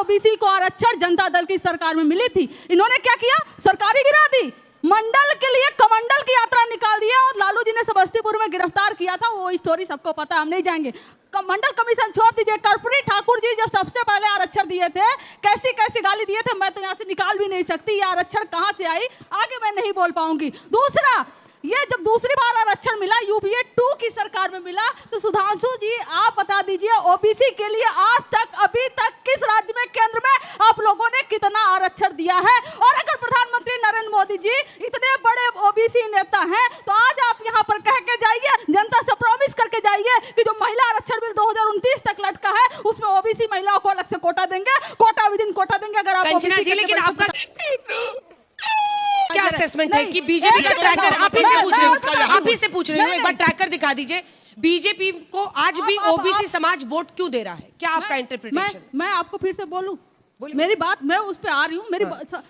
OBC को आरक्षण जनता दल की सरकार में मिली थी। इन्होंने क्या किया, सरकारी गिरा दी, मंडल के लिए कमंडल की यात्रा निकाल दिया और लालू जी ने समस्तीपुर में गिरफ्तार किया था, वो स्टोरी सबको पता, हम नहीं जाएंगे। मंडल कमीशन छोड़ दीजिए, कर्पूरी ठाकुर जी जब सबसे पहले आरक्षण दिए थे, कैसी कैसी गाली दिए थे, मैं तो यहाँ से निकाल भी नहीं सकती, ये आरक्षण कहाँ से आई आगे मैं नहीं बोल पाऊंगी। दूसरा, ये जब दूसरी बार आरक्षण मिला यूपीए 2 की सरकार में मिला, तो सुधांशु जी आप बता दीजिए ओबीसी के लिए आज तक अभी तक किस राज्य में, केंद्र में आप लोगों ने कितना आरक्षण दिया है? और अगर प्रधानमंत्री नरेंद्र मोदी जी इतने बड़े ओबीसी नेता हैं तो आज आप यहाँ पर कह के जाइए, जनता से प्रॉमिस करके जाइए कि जो महिला आरक्षण बिल 2029 तक लटका है उसमें ओबीसी महिलाओं को अलग से कोटा देंगे, कोटा विदिन कोटा देंगे। अगर आप लेकिन आपका क्या असेसमेंट है कि बीजेपी का ट्रैकर, आप ही से पूछ रही हूँ, एक बार ट्रैकर दिखा दीजिए, बीजेपी को आज भी ओबीसी समाज वोट क्यों दे रहा है, क्या आपका इंटरप्रिटेशन? मैं आपको फिर से बोलूं, मेरी बात, मैं उस पे आ रही हूँ।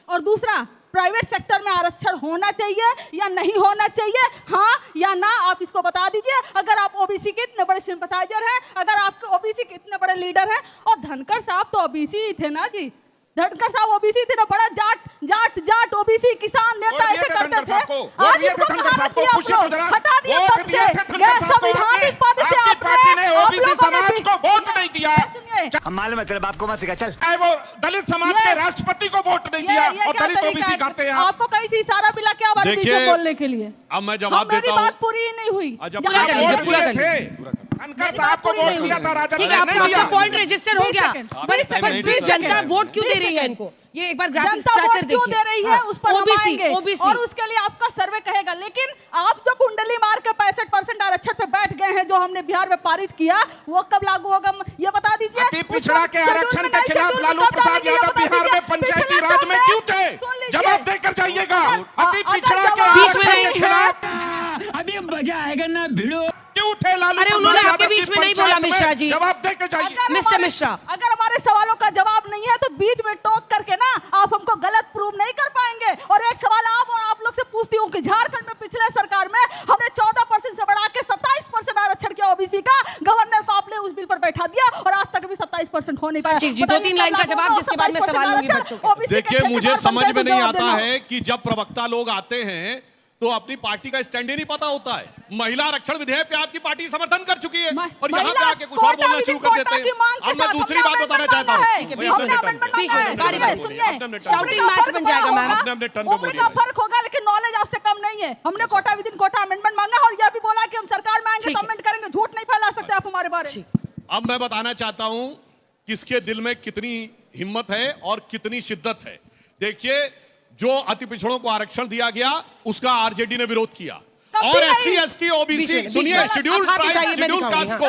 और दूसरा, प्राइवेट सेक्टर में आरक्षण होना चाहिए या नहीं होना चाहिए, हाँ या ना, आप इसको बता दीजिए। अगर आप ओबीसी के इतने बड़े सिंपथाइजर हैं, अगर आपके ओबीसी के इतने बड़े लीडर हैं, और धनखड़ साहब तो ओबीसी ही थे ना जी, धनखड़ साहब ओबीसी थे ना, बड़ा जाट ओबीसी किसान नेता ऐसे करते थे। आज इनको हटा दिया पद से, संवैधानिक पद से आपने ओबीसी समाज को वोट नहीं दिया। हम मालूम है तेरे बाप को मत सिखा, चल। वो दलित समाज के राष्ट्रपति को वोट नहीं दिया और दलित ओबीसी खाते हैं। आपको कहीं से इशारा मिला क्या हमारे बीच में बोलने के लिए? अब मैं जवाब देता हूं, मेरी बात पूरी ही नहीं हुई। पूरा कर लीजिए। धनखड़ साहब को वोट दिया था, राजद ठीक है, आपका पॉइंट रजिस्टर हो गया, पर फिर जनता वोट क्यों दे रही है इनको? ये एक बार ग्राफिक्स ट्रैकर देखिए, दे रही है उस पर ओबीसी और उसके लिए आपका सर्वे कहेगा। लेकिन आप जो कुंडली मार के 65% आरक्षण पे बैठ गए हैं, जो हमने बिहार में पारित किया, वो कब लागू होगा ये बता दीजिए। अति पिछड़ा के आरक्षण के खिलाफ लालू प्रसाद यादव बिहार में पंचायती राज में क्यों थे? जवाब देकर जाइएगा। अति पिछड़ा के आरक्षण के खिलाफ अभी मजा आएगा ना भिड़ो, क्यों थे लालू? अरे उन्होंने आपके बीच में नहीं बोला मिश्रा जी, जवाब देकर जाइए। मिस्टर मिश्रा, अगर हमारे सवालों का जवाब नहीं है तो बीच में टोक करके ना आप हमको गलत प्रूव नहीं कर पाएंगे। और एक सवाल आप लोग से पूछती हूँ कि झारखंड में पिछले सरकार में हमने 14% से बढ़ा के 27% आरक्षण किया ओबीसी का, गवर्नर को आपने उस बिल पर बैठा दिया और आज तक भी 27% हो नहीं पाया। जी 2-3 लाइन का जवाब, जिसके बाद मैं सवाल लूंगी बच्चों को। देखिए, मुझे समझ में नहीं आता है कि जब प्रवक्ता लोग आते हैं तो अपनी पार्टी का स्टैंड ही नहीं पता होता है। महिला आरक्षण विधेयक पे आपकी पार्टी समर्थन कर चुकी है और यहाँ पे आके कुछ और बोलना शुरू कर देते हैं। अब मैं दूसरी बात बताना चाहता हूँ, शाउटिंग मैच बन जाएगा मैम। उम्र का फर्क होगा लेकिन नॉलेज आपसे कम नहीं है। हमने कोटा विदिन कोटा अमेंडमेंट मांगा और यह भी बोला कि हम सरकार में आएंगे तो अमेंड करेंगे। झूठ नहीं फैला सकते आप हमारे बारे में। अब मैं बताना चाहता हूँ किसके दिल में कितनी हिम्मत है और कितनी शिद्दत है। देखिए, जो अति पिछड़ों को आरक्षण दिया गया उसका आरजेडी ने विरोध किया और एससी एसटी ओबीसी, सुनिए, शेड्यूल्ड ट्राइब शेड्यूल्ड कास्ट को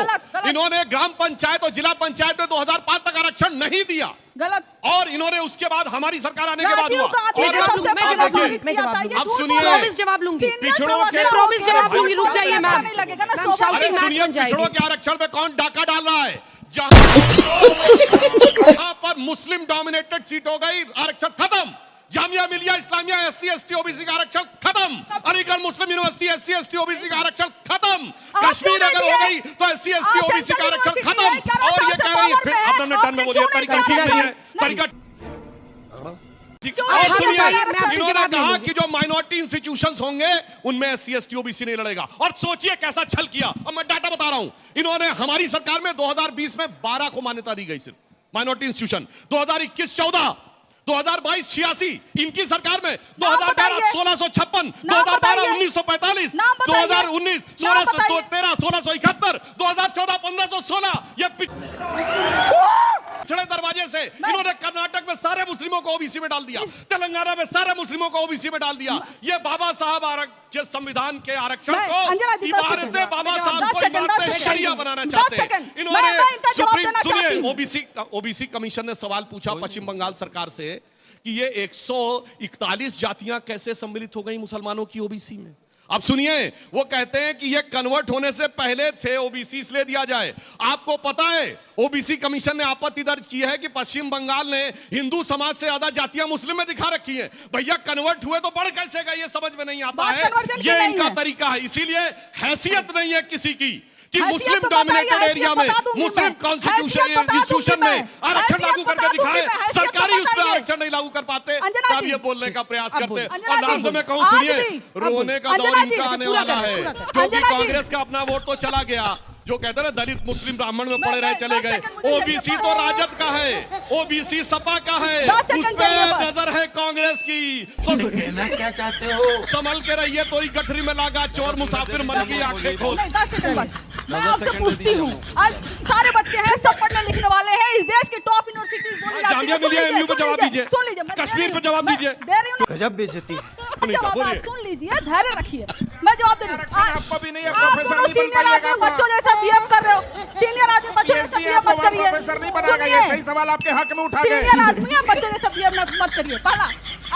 इन्होंने ग्राम पंचायत और जिला पंचायत में 2005 तक आरक्षण नहीं दिया। गलत। और इन्होंने उसके बाद हमारी सरकार आने के बाद हुआ। अब सुनिए, जवाब लूंगी, पिछड़ों के प्रॉमिस जवाब लूंगी, रुक जाइए मैम। सुनिए, पिछड़ों के आरक्षण पे कौन डाका डाल रहा है? जहां पर मुस्लिम डोमिनेटेड सीट हो गई, आरक्षण खत्म। Jamia Millia Islamia SC ST OBC का आरक्षण खत्म। अलीगढ़ मुस्लिम यूनिवर्सिटी एससी एसटी ओबीसी का आरक्षण खत्म। कश्मीर अगर हो गई तो एससी एसटी ओबीसी का आरक्षण खत्म। और ये कह रही है, फिर आपने टर्न में बोलिए, तरीका ठीक नहीं है, तरीका। इन्होंने कहा कि जो माइनॉरिटी इंस्टीट्यूशंस होंगे उनमें एससी एसटी ओबीसी नहीं लड़ेगा। और सोचिए कैसा छल किया। अब मैं डाटा बता रहा हूं, इन्होंने हमारी सरकार में 2020 में 12 को मान्यता दी गई सिर्फ माइनॉरिटी इंस्टीट्यूशन, 2021 14, 2022 86, इनकी सरकार में 2011 1656, 2012 1945, 2019 1613 1671, 2014 1516। ये पिछड़े दरवाजे से इन्होंने कर्नाटक में सारे मुस्लिमों को ओबीसी में डाल दिया, तेलंगाना में सारे मुस्लिमों को ओबीसी में डाल दिया। ये बाबा साहब आरक्षण संविधान के आरक्षण को इबारतें बाबा साहब को इबारतें शरिया बनाना चाहते हैं। इन्होंने सुप्रीम, सुनिए, ओबीसी कमीशन ने सवाल पूछा पश्चिम बंगाल सरकार से कि ये 141 जातियां कैसे सम्मिलित हो गई मुसलमानों की ओबीसी में। अब सुनिए, वो कहते हैं कि ये कन्वर्ट होने से पहले थे ओबीसी, इसलिए दिया जाए। आपको पता है ओबीसी कमीशन ने आपत्ति दर्ज की है कि पश्चिम बंगाल ने हिंदू समाज से ज्यादा जातियां मुस्लिम में दिखा रखी हैं। भैया कन्वर्ट हुए तो बढ़ कैसे गए, ये समझ में नहीं आता है। ये इनका तरीका है, इसीलिए हैसियत नहीं है किसी की कि मुस्लिम डोमिनेटेड एरिया में मुस्लिम कॉन्स्टिट्यूशन इंस्टीट्यूशन में आरक्षण लागू करके दिखाए। आरक्षण नहीं लागू कर पाते अंजना तब जी। ये बोलने का प्रयास करते। अंजना और लास्ट जी, में कहूँ आज सुनिए, भी, रोने का दौर अंजना जी, इनका आने पूरा वाला करें, है, पूरा करें। क्योंकि अंजना जी। कांग्रेस का अपना वोट तो चला गया। जो कहते हैं ना दलित मुस्लिम ब्राह्मण में पड़े रहे चले 10 गए। सेकंड मुझे ओबीसी चाहिए, तो राजद का है, ओबीसी सपा का है, 10 उस सेकंड पे चाहिए बस। नजर है कांग्रेस की। तो कहना क्या चाहते हो? संभल के रहिए, तो ही गठरी में लागा चोर मुसाफिर मन की आंखें खोल। नहीं, 10 सेकंड बस। मैं आपसे पूछती हूँ, आज सारे बच्चे हैं, सब पढ़ने लिखने वाले हैं, इस देश की टॉप यूनिवर्सिटीज बोली जाती जामिया हैं। सुन मिलिया लीजिए, एमयू पे सुन जवाब लीजिए, दीजिए। सुन लीजिए, मैं दे कश्मीर रही पे हूँ, जवाब मैं दीजिए। दे रही हूँ ना। गजब बेइज्जती। जवाब बोलिए। आप सुन लीजिए, धैर्य रखिए, मैं जवाब दे रही हूँ। आरक्षण आपको भी नहीं है, आप प्रोफेसर दोनों नहीं बन सीनियर पाइएगा आदमी आप। बच्चों जैसा बिहेव कर रहे हो, सीनियर आदमी बच्चों जैसा पीएचडी बिहेव आपको मत करिए। प्रोफेसर नहीं बनाएगा, ये सुनिए, सही सवाल आपके हक में उठा गए। सीनियर आदमी है, बच्चों जैसा बिहेव मत करिए। पहला,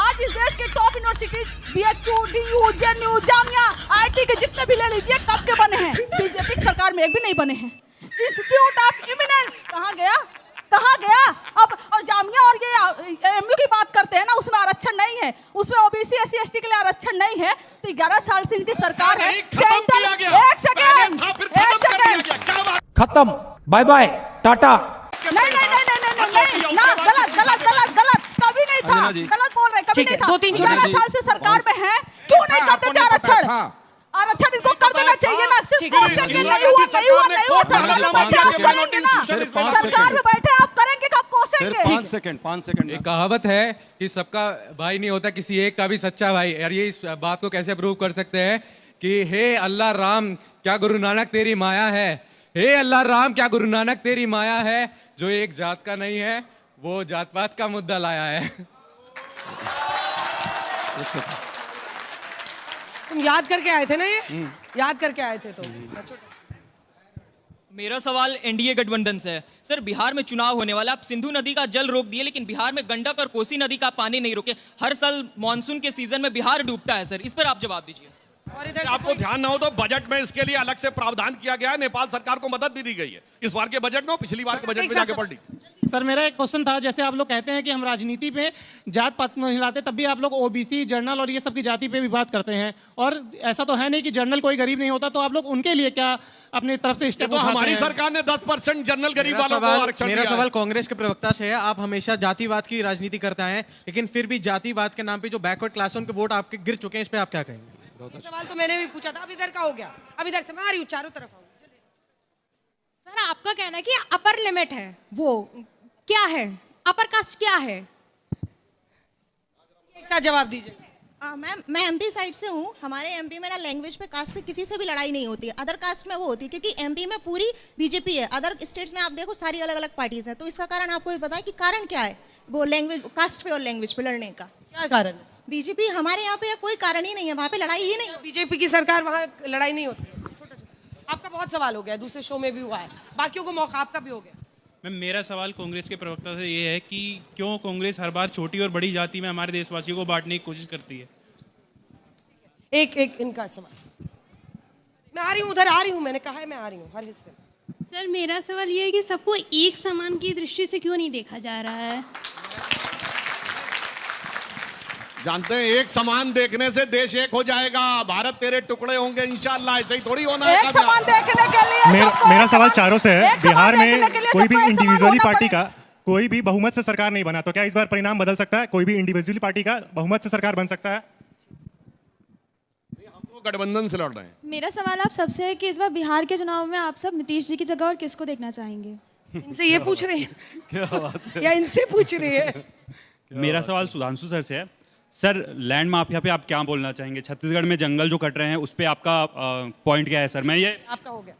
आज इस देश की top universities BHU, DU, JNU, Jamia, IIT के जितने भी ले लीजिए, कब के बने हैं? बीजेपी की सरकार में एक भी नहीं बने हैं। इंस्टीट्यूट ऑफ इमिनेंस कहाँ गया? कहाँ गया? अब और जामिया और ये एमयू की बात करते हैं ना, उसमें आरक्षण नहीं है, उसमें ओबीसी एससी एसटी के लिए आरक्षण नहीं है। तो 11 साल से इनकी सरकार है। खत्म किया गया। एक सेकंड, था, फिर एक खत्म कर दिया सेकंड। गया। क्या बात? खत्म, बाय बाय, टाटा। नहीं नहीं नहीं नहीं नहीं नहीं ना, गलत गलत गलत गलत, कभी नहीं था, गलत बोल रहे, कभी ठीक नहीं है, था। 2-3 छोटे 11 साल से सरकार में है, क्यों नहीं था, करते आपको थे नहीं पता आरक्षण? था। आरक्षण इनको कर देना चाहिए ना। सिर्फ ठीक 2 है, सेकंड इंदिरा नहीं हुआ, गांधी नहीं हुआ, सरकार ने नहीं हुआ, कोर्ट सरकार में बना बैठे दिया आप कि करेंगे ना। सिर्फ 5 सरकार में बैठे आप करेंगे कि आप कोसेंगे? 5 सेकंड। एक कहावत है कि सबका भाई नहीं होता, किसी एक का भी सच्चा भाई। और ये इस बात को कैसे प्रूव कर सकते हैं कि हे अल्लाह राम क्या गुरु नानक तेरी माया है, हे अल्लाह राम क्या गुरु नानक तेरी माया है, जो एक जात का नहीं है वो जात पात का मुद्दा लाया है। तुम याद करके आए थे ना ये? याद करके आए थे तो। मेरा सवाल एनडीए गठबंधन से है। सर, बिहार में चुनाव होने वाला, आप सिंधु नदी का जल रोक दिए, लेकिन बिहार में गंडक और कोसी नदी का पानी नहीं रोके। हर साल मानसून के सीजन में बिहार डूबता है। सर, इस पर आप जवाब दीजिए। और इधर से आपको कोई- ध्यान ना हो तो बजट में इसके लिए अलग से प्रावधान किया गया है। नेपाल सरकार को मदद भी दी गई है इस बार के बजट में, और पिछली बार के बजट एक में साथ जाके पलटी। सर मेरा एक क्वेश्चन था, जैसे आप लोग कहते हैं कि हम राजनीति पे जात पात नहीं हिलाते, तब भी आप लोग ओबीसी जर्नल और ये सब की जाति पे भी बात करते हैं, और ऐसा तो है नहीं कि जर्नल कोई गरीब नहीं होता, तो आप लोग उनके लिए क्या अपनी तरफ से स्टेप तो उठाते हमारी हैं? सरकार ने 10% जनरल गरीब वालों को आरक्षण मेरा दिया है। सवाल कांग्रेस के प्रवक्ता से है। आप हमेशा जातिवाद की राजनीति करते हैं, लेकिन फिर भी जातिवाद के नाम पे जो बैकवर्ड क्लास है उनके वोट आपके गिर चुके हैं, इस पे आप क्या कहेंगे? ये सवाल तो मैंने भी पूछा था, अब इधर का हो गया, अब इधर से मैं आ रही हूँ, चारों तरफ आऊँ। सर आपका कहना है कि अपर लिमिट है, वो क्या है? अपर कास्ट क्या है? एक साथ जवाब दीजिए। मैम मैं एमपी साइड से हूँ। हमारे एमपी में ना लैंग्वेज पे कास्ट पे किसी से भी लड़ाई नहीं होती है, अदर कास्ट में वो होती है, क्योंकि एमपी में पूरी बीजेपी है। अदर स्टेट्स में आप देखो सारी अलग अलग पार्टीज हैं, तो इसका कारण आपको भी पता है कि कारण क्या है वो लैंग्वेज कास्ट पे और लैंग्वेज पे लड़ने का? क्या कारण है? बीजेपी हमारे यहाँ पे कोई कारण ही नहीं है, वहाँ पे लड़ाई ही नहीं होती। बीजेपी की सरकार, वहाँ लड़ाई नहीं होती है। छोटा-छोटा। आपका बहुत सवाल हो गया, दूसरे शो में भी हुआ है, बाकियों को मौका आपका भी हो गया। मैम मेरा सवाल कांग्रेस के प्रवक्ता से ये है कि क्यों कांग्रेस हर बार छोटी और बड़ी जाति में हमारे देशवासियों को बांटने की कोशिश करती है? एक एक इनका सवाल। मैं आ रही हूँ, उधर आ रही हूँ, मैंने कहा है मैं आ रही हूँ हर हिस्से में। सर मेरा सवाल ये है कि सबको एक समान की दृष्टि से क्यों नहीं देखा जा रहा है? जानते हैं एक समान देखने से देश एक हो जाएगा, भारत तेरे टुकड़े होंगे इंशाल्लाह, ऐसे ही थोड़ी होना है। एक समान देखने के लिए सबको मेरा एक सवाल समान- चारों से है। एक समान बिहार देखने में के लिए कोई भी सबको एक समान इंडिविजुअली होना पार्टी पड़ेगा। का कोई भी बहुमत से सरकार नहीं बना, तो क्या इस बार परिणाम बदल सकता है? कोई भी इंडिविजुअली पार्टी का बहुमत से सरकार बन सकता है? हम तो गठबंधन से लड़ रहे हैं। मेरा सवाल आप सबसे है कि इस बार बिहार के चुनाव में आप सब नीतीश जी की जगह और किसको देखना चाहेंगे? इनसे ये पूछ रही है या इनसे पूछ रही है? मेरा सवाल सुधांशु सर से है। सर लैंड माफिया पे आप क्या बोलना चाहेंगे? छत्तीसगढ़ में जंगल जो कट रहे हैं उस पे आपका पॉइंट क्या है सर? मैं ये आपका हो गया।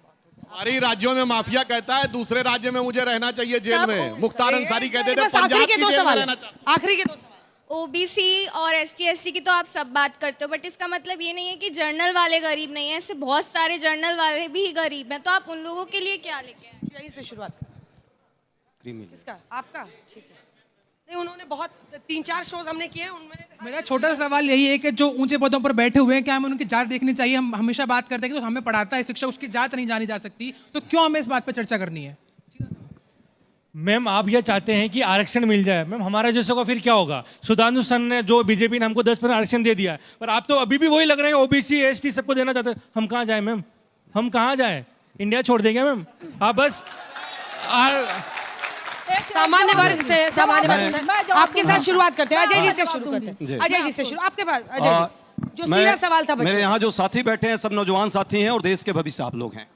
हमारी राज्यों में माफिया कहता है, दूसरे राज्य में मुझे रहना चाहिए जेल में। मुख्तार अंसारी कहते थे बस पंजाब आखिरी की के दो जेल में सवाल, रहना चाहता। आखिरी के दो सवाल। ओबीसी और एसटी एससी की तो आप सब बात करते हो, बट इसका मतलब ये नहीं है कि जर्नल वाले गरीब नहीं है। ऐसे बहुत सारे जर्नल वाले भी गरीब हैं, तो आप उन लोगों के लिए क्या लेके आए? यहीं से शुरुआत करें। किसका? आपका? ठीक है। नहीं, उन्होंने बहुत 3-4 शोज हमने किए हैं, उनमें मेरा छोटा सा सवाल यही है कि जो ऊंचे पदों पर बैठे हुए हैं, क्या हमें उनकी जात देखनी चाहिए? हम हमेशा बात करते हैं कि तो हमें पढ़ाता है शिक्षक, उसकी जात नहीं जानी जा सकती, तो क्यों हमें इस बात पर चर्चा करनी है? मैम आप ये चाहते हैं कि आरक्षण मिल जाए। मैम हमारा जैसे को फिर क्या होगा? सुधांशु सन ने जो बीजेपी ने हमको 10% आरक्षण दे दिया है, पर आप तो अभी भी वही लग रहे हैं ओबीसी एसटी सबको देना चाहते हैं। हम कहाँ जाए मैम? हम कहाँ जाए? इंडिया छोड़ देंगे मैम? आप बस सामान्य वर्ग से, सामान्य वर्ग से मैं जवाब आपके साथ दूंगी। शुरुआत करते हैं। अजय जी मैं से जवाब शुरू करते दूंगी। हैं। अजय जी से शुरू, आपके पास अजय जी, जो सीधा सवाल था मेरे बच्चे। यहाँ जो साथी बैठे हैं सब नौजवान साथी हैं और देश के भविष्य आप लोग हैं।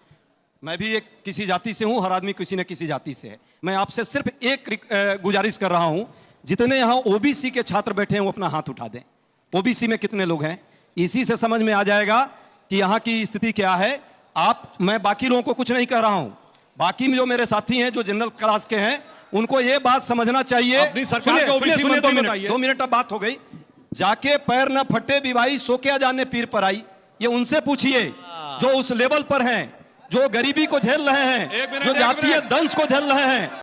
मैं भी एक किसी जाति से हूँ, हर आदमी किसी न किसी जाति से है। मैं आपसे सिर्फ एक गुजारिश कर रहा हूँ, जितने यहाँ ओबीसी के छात्र बैठे हैं वो अपना हाथ उठा दें। ओबीसी में कितने लोग हैं, इसी से समझ में आ जाएगा कि यहाँ की स्थिति क्या है। मैं बाकी लोगों को कुछ नहीं कह रहा हूँ, बाकी जो मेरे साथी हैं जो जनरल क्लास के हैं उनको ये बात समझना चाहिए। अपनी सरकार के ओबीसी मंत्री बताइए। 2 मिनट अब बात हो गई। जाके पैर न फटे विवाही सो क्या जाने पीर पर आई, ये उनसे पूछिए जो उस लेवल पर हैं, जो गरीबी को झेल रहे हैं, जो जातीय दंश को झेल रहे हैं।